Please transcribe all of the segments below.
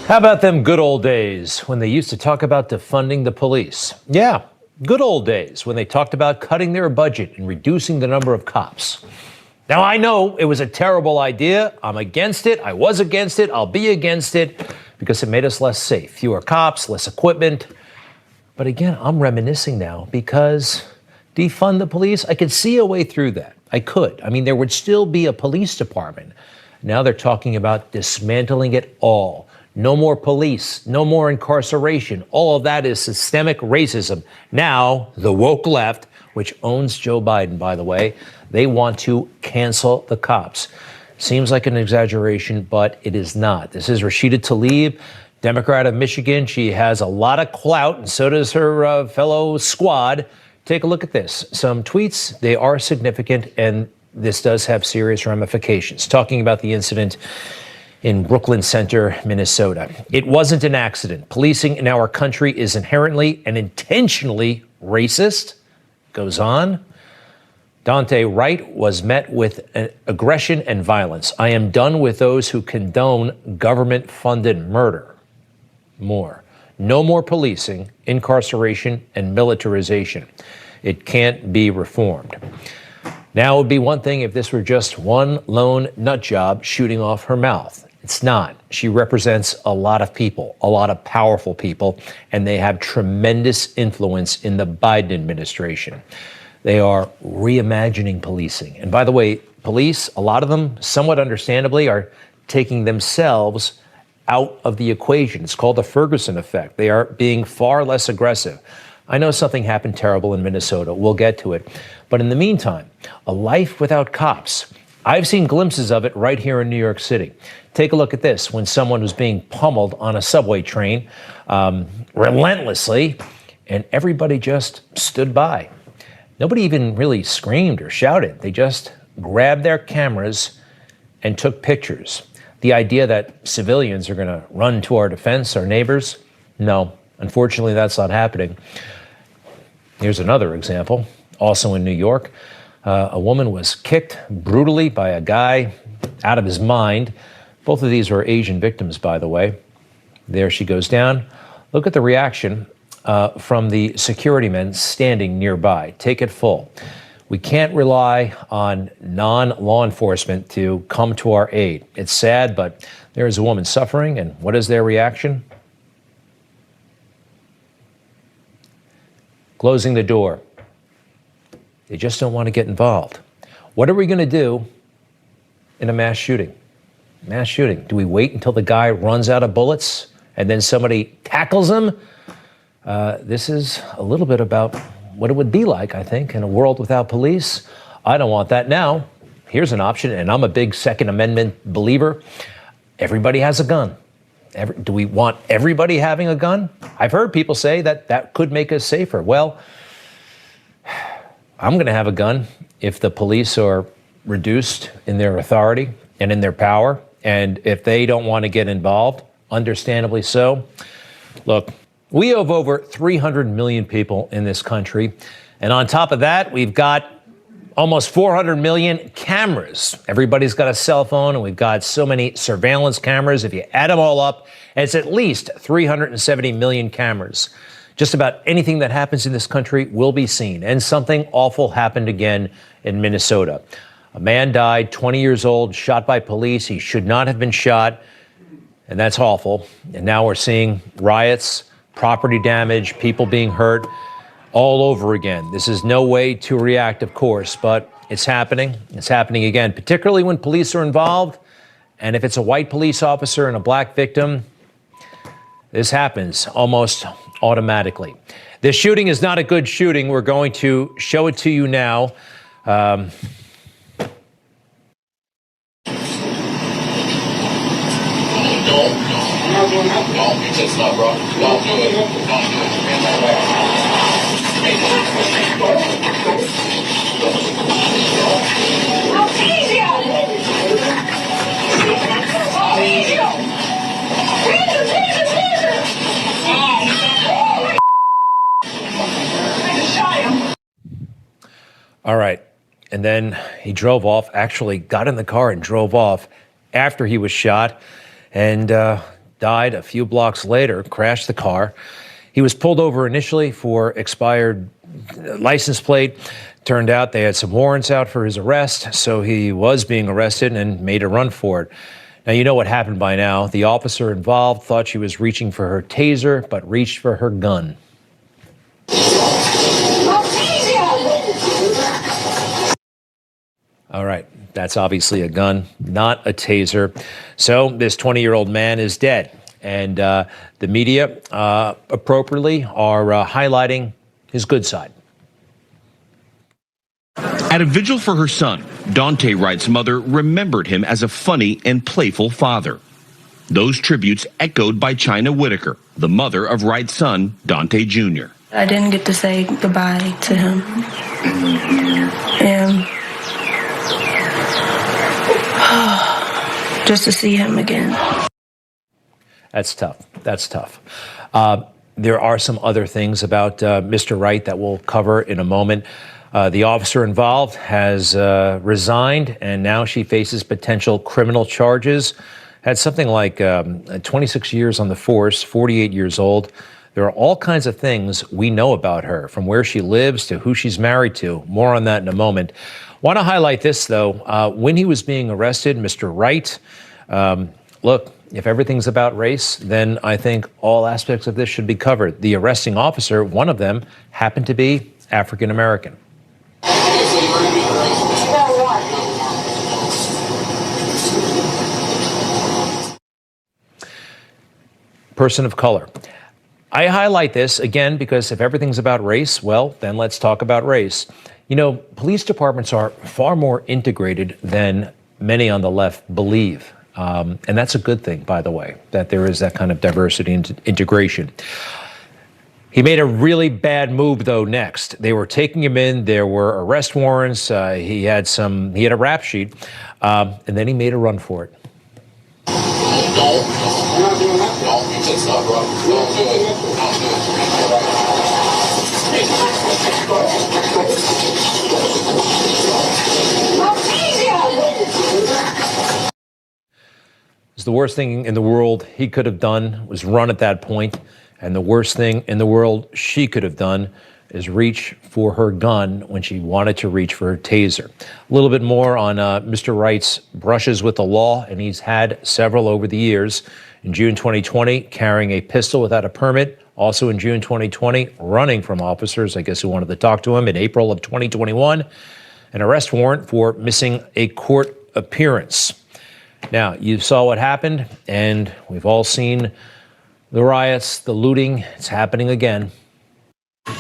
How about them good old days when they used to talk about defunding the police? Yeah, good old days when they talked about cutting their budget and reducing the number of cops. Now, I know it was a terrible idea. I'm against it. I was against it. I'll be against it because it made us less safe. Fewer cops, less equipment. But again, I'm reminiscing now because defund the police, I could see a way through that. I could. I mean, there would still be a police department. Now they're talking about dismantling it all. No more police, no more incarceration. All of that is systemic racism. Now, the woke left, which owns Joe Biden, by the way, they want to cancel the cops. Seems like an exaggeration, but it is not. This is Rashida Tlaib, Democrat of Michigan. She has a lot of clout, and so does her fellow squad. Take a look at this. Some tweets, they are significant, and this does have serious ramifications. Talking about the incident in Brooklyn Center, Minnesota. It wasn't an accident. Policing in our country is inherently and intentionally racist. Goes on. Daunte Wright was met with aggression and violence. I am done with those who condone government-funded murder. More. No more policing, incarceration, and militarization. It can't be reformed. Now, it would be one thing if this were just one lone nut job shooting off her mouth. It's not. She represents a lot of people, a lot of powerful people, and they have tremendous influence in the Biden administration. They are reimagining policing. And by the way, police, a lot of them, somewhat understandably, are taking themselves out of the equation. It's called the Ferguson effect. They are being far less aggressive. I know something happened terrible in Minnesota. We'll get to it. But in the meantime, a life without cops. I've seen glimpses of it right here in New York City. Take a look at this. When someone was being pummeled on a subway train relentlessly, and everybody just stood by. Nobody even really screamed or shouted. They just grabbed their cameras and took pictures. The idea that civilians are going to run to our defense, our neighbors, no, unfortunately, that's not happening. Here's another example, also in New York. A woman was kicked brutally by a guy out of his mind. Both of these were Asian victims, by the way. There she goes down. Look at the reaction from the security men standing nearby. Take it full. We can't rely on non-law enforcement to come to our aid. It's sad, but there is a woman suffering, and what is their reaction? Closing the door. They just don't want to get involved. What are we going to do in a mass shooting? Mass shooting. Do we wait until the guy runs out of bullets and then somebody tackles him? This is a little bit about what it would be like, I think, in a world without police. I don't want that. Now, here's an option, and I'm a big Second Amendment believer. Everybody has a gun. Do we want everybody having a gun? I've heard people say that that could make us safer. Well, I'm going to have a gun if the police are reduced in their authority and in their power, and if they don't want to get involved, understandably so. Look, we have over 300 million people in this country, and on top of that, we've got almost 400 million cameras. Everybody's got a cell phone, and we've got so many surveillance cameras. If you add them all up, it's at least 370 million cameras. Just about anything that happens in this country will be seen. And something awful happened again in Minnesota. A man died, 20 years old, shot by police. He should not have been shot, and that's awful. And now we're seeing riots, property damage, people being hurt all over again. This is no way to react, of course, but it's happening. It's happening again, particularly when police are involved. And if it's a white police officer and a black victim, this happens almost automatically. This shooting is not a good shooting. We're going to show it to you now. No, it's not, bro. Don't do it. Don't do All right. And then he drove off, actually got in the car and drove off after he was shot. And died a few blocks later, crashed the car. He was pulled over initially for expired license plate. Turned out they had some warrants out for his arrest, so he was being arrested and made a run for it. Now, you know what happened by now. The officer involved thought she was reaching for her taser, but reached for her gun. All right, that's obviously a gun, not a taser. So this 20-year-old man is dead. And the media appropriately are highlighting his good side. At a vigil for her son, Daunte Wright's mother remembered him as a funny and playful father. Those tributes echoed by China Whitaker, the mother of Wright's son, Daunte Jr. I didn't get to say goodbye to him. And just to see him again. That's tough. That's tough. There are some other things about Mr. Wright that we'll cover in a moment. The officer involved has resigned, and now she faces potential criminal charges. Had something like 26 years on the force, 48 years old. There are all kinds of things we know about her, from where she lives to who she's married to. More on that in a moment. Want to highlight this, though. When he was being arrested, Mr. Wright, look, if everything's about race, then I think all aspects of this should be covered. The arresting officer, one of them, happened to be African American. Person of color. I highlight this again because if everything's about race, well, then let's talk about race. You know, police departments are far more integrated than many on the left believe. And that's a good thing, by the way, that there is that kind of diversity and integration. He made a really bad move, though, next. They were taking him in. There were arrest warrants. He had a rap sheet, and then he made a run for it. It's the worst thing in the world he could have done was run at that point. And the worst thing in the world she could have done is reach for her gun when she wanted to reach for her taser. A little bit more on Mr. Wright's brushes with the law, and he's had several over the years. In June 2020, carrying a pistol without a permit. Also in June 2020, running from officers, I guess, who wanted to talk to him. In April of 2021, an arrest warrant for missing a court appearance. Now, you saw what happened, and we've all seen the riots, the looting. It's happening again. May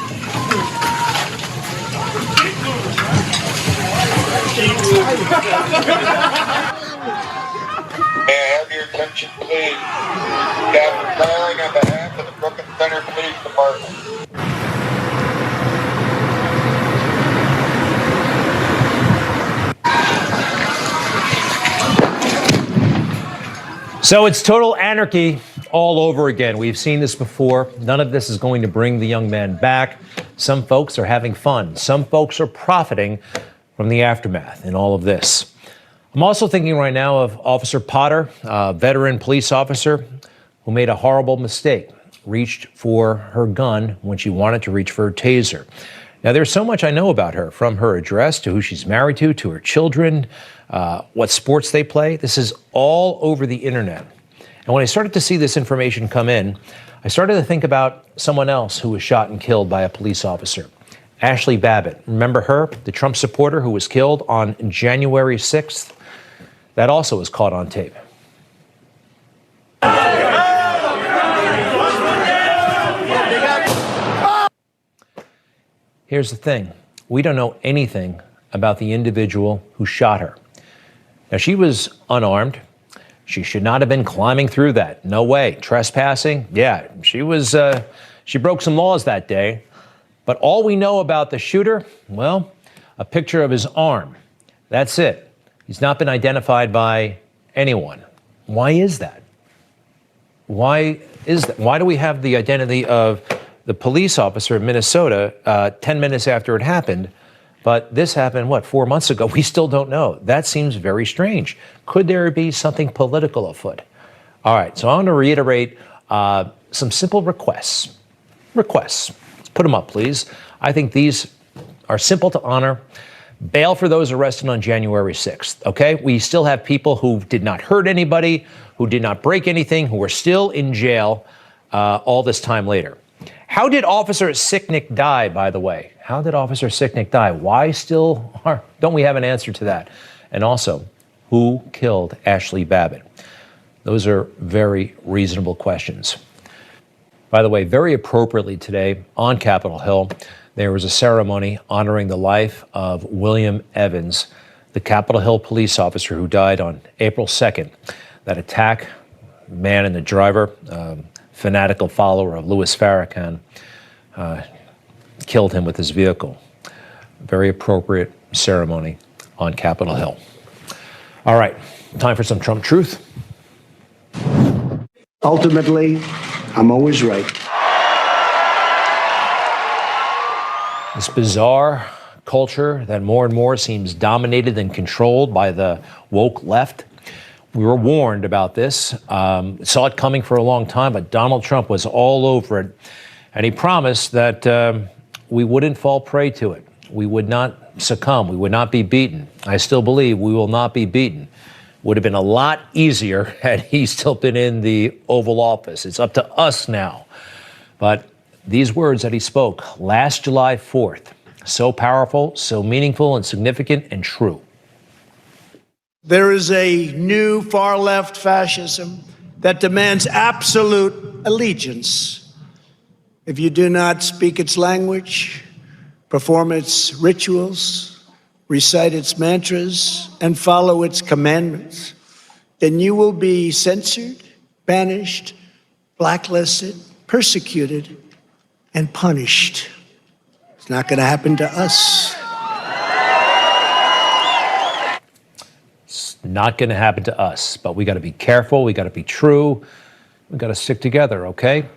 I have your attention, please? Captain Darling on behalf of the Brooklyn Center Police Department. So it's total anarchy all over again. We've seen this before. None of this is going to bring the young man back. Some folks are having fun. Some folks are profiting from the aftermath in all of this. I'm also thinking right now of Officer Potter, a veteran police officer who made a horrible mistake, reached for her gun when she wanted to reach for her taser. Now, there's so much I know about her, from her address to who she's married to her children, what sports they play. This is all over the internet. And when I started to see this information come in, I started to think about someone else who was shot and killed by a police officer. Ashli Babbit. Remember her, the Trump supporter who was killed on January 6th? That also was caught on tape. Here's the thing. We don't know anything about the individual who shot her. Now, she was unarmed. She should not have been climbing through that. No way. Trespassing? Yeah, she broke some laws that day. But all we know about the shooter, well, a picture of his arm. That's it. He's not been identified by anyone. Why is that? Why is that? Why do we have the identity of the police officer in Minnesota 10 minutes after it happened? But this happened, 4 months ago? We still don't know. That seems very strange. Could there be something political afoot? All right, so I'm going to reiterate some simple requests. Let's put them up, please. I think these are simple to honor. Bail for those arrested on January 6th, okay? We still have people who did not hurt anybody, who did not break anything, who are still in jail all this time later. How did Officer Sicknick die, by the way? How did Officer Sicknick die? Why still don't we have an answer to that? And also, who killed Ashli Babbit? Those are very reasonable questions. By the way, very appropriately today on Capitol Hill, there was a ceremony honoring the life of William Evans, the Capitol Hill police officer who died on April 2nd. That attack, man and the driver, fanatical follower of Louis Farrakhan, killed him with his vehicle. Very appropriate ceremony on Capitol Hill. All right, time for some Trump truth. Ultimately, I'm always right. This bizarre culture that more and more seems dominated and controlled by the woke left. We were warned about this, saw it coming for a long time, but Donald Trump was all over it. And he promised that we wouldn't fall prey to it. We would not succumb. We would not be beaten. I still believe we will not be beaten. Would have been a lot easier had he still been in the Oval Office. It's up to us now. But these words that he spoke last July 4th, so powerful, so meaningful and significant and true. There is a new far-left fascism that demands absolute allegiance. If you do not speak its language, perform its rituals, recite its mantras, and follow its commandments, then you will be censored, banished, blacklisted, persecuted, and punished. It's not going to happen to us. It's not going to happen to us, but we got to be careful. We got to be true. We got to stick together, okay?